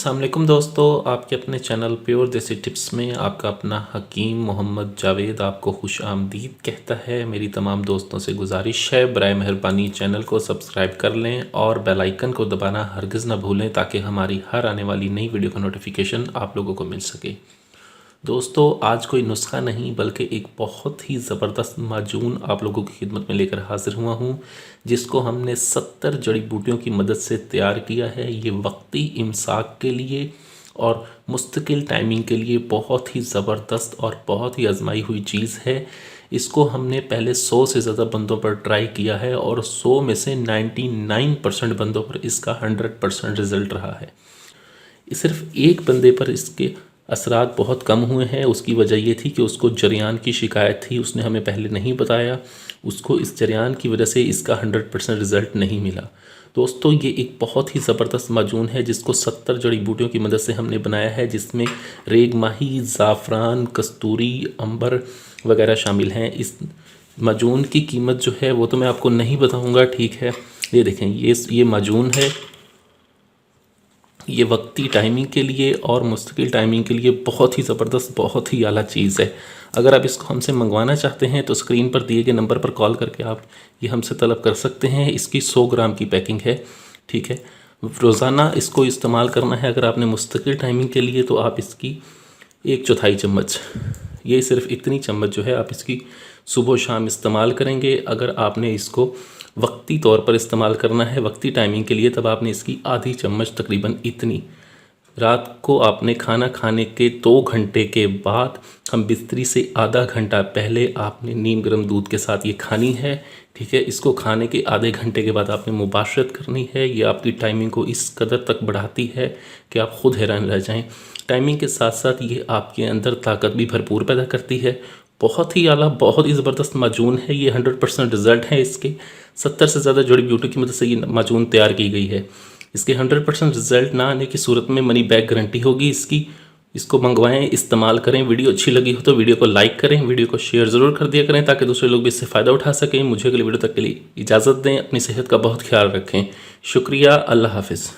अस्सलाम वालेकुम दोस्तों, आपके अपने चैनल प्योर देसी टिप्स में आपका अपना हकीम मोहम्मद जावेद आपको खुश आमदीद कहता है। मेरी तमाम दोस्तों से गुजारिश है, बराए मेहरबानी चैनल को सब्सक्राइब कर लें और बेल आइकन को दबाना हरगिज़ ना भूलें ताकि हमारी हर आने वाली नई वीडियो का नोटिफिकेशन आप लोगों को मिल सके। दोस्तों, आज कोई नुस्खा नहीं बल्कि एक बहुत ही ज़बरदस्त माजून आप लोगों की खिदमत में लेकर हाज़िर हुआ हूँ, जिसको हमने 70 जड़ी बूटियों की मदद से तैयार किया है। ये वक्ती इमसाक के लिए और मुस्तकिल टाइमिंग के लिए बहुत ही ज़बरदस्त और बहुत ही आजमाई हुई चीज़ है। इसको हमने पहले 100 से ज़्यादा बंदों पर ट्राई किया है और 100 में से 99% बंदों पर इसका 100% रिज़ल्ट रहा है। सिर्फ एक बंदे पर इसके असरात बहुत कम हुए हैं। उसकी वजह ये थी कि उसको जरियान की शिकायत थी, उसने हमें पहले नहीं बताया। उसको इस जरियान की वजह से इसका 100% रिज़ल्ट नहीं मिला। दोस्तों, ये एक बहुत ही ज़बरदस्त माजून है जिसको 70 जड़ी बूटियों की मदद से हमने बनाया है, जिसमें रेग माही, ज़ाफ़रान, कस्तूरी, अंबर वगैरह शामिल हैं। इस माजून की कीमत जो है वो तो मैं आपको नहीं बताऊँगा, ठीक है। ये देखें, ये माजून है। ये वक्ती टाइमिंग के लिए और मुस्तकिल टाइमिंग के लिए बहुत ही ज़बरदस्त, बहुत ही आला चीज़ है। अगर आप इसको हमसे मंगवाना चाहते हैं तो स्क्रीन पर दिए गए नंबर पर कॉल करके आप ये हमसे तलब कर सकते हैं। इसकी 100 ग्राम की पैकिंग है, ठीक है। रोज़ाना इसको इस्तेमाल करना है। अगर आपने मुस्तकिल टाइमिंग के लिए तो आप इसकी 1/4 चम्मच, ये सिर्फ इतनी चम्मच जो है आप इसकी सुबह शाम इस्तेमाल करेंगे। अगर आपने इसको वक्ती तौर पर इस्तेमाल करना है, वक्ती टाइमिंग के लिए, तब आपने इसकी आधी चम्मच, तकरीबन इतनी, रात को आपने खाना खाने के 2 घंटे के बाद, हम बिस्तरी से आधा घंटा पहले आपने नीम गर्म दूध के साथ ये खानी है, ठीक है। इसको खाने के आधे घंटे के बाद आपने मुबाशरत करनी है। ये आपकी टाइमिंग को इस कदर तक बढ़ाती है कि आप ख़ुद हैरान रह जाएं। टाइमिंग के साथ साथ ये आपके अंदर ताकत भी भरपूर पैदा करती है। बहुत ही आला, बहुत ही ज़बरदस्त माजून है ये। 100% रिज़ल्ट है इसके। 70 से ज़्यादा जड़ी बूटियों की मदद से ये माजून तैयार की गई है। इसके 100% रिज़ल्ट ना आने की सूरत में मनी बैक गारंटी होगी इसकी। इसको मंगवाएं, इस्तेमाल करें। वीडियो अच्छी लगी हो तो वीडियो को लाइक करें, वीडियो को शेयर ज़रूर कर दिया करें ताकि दूसरे लोग भी इससे फ़ायदा उठा सकें। मुझे अगली वीडियो तक के लिए इजाज़त दें। अपनी सेहत का बहुत ख्याल रखें। शुक्रिया। अल्लाह हाफ़िज़।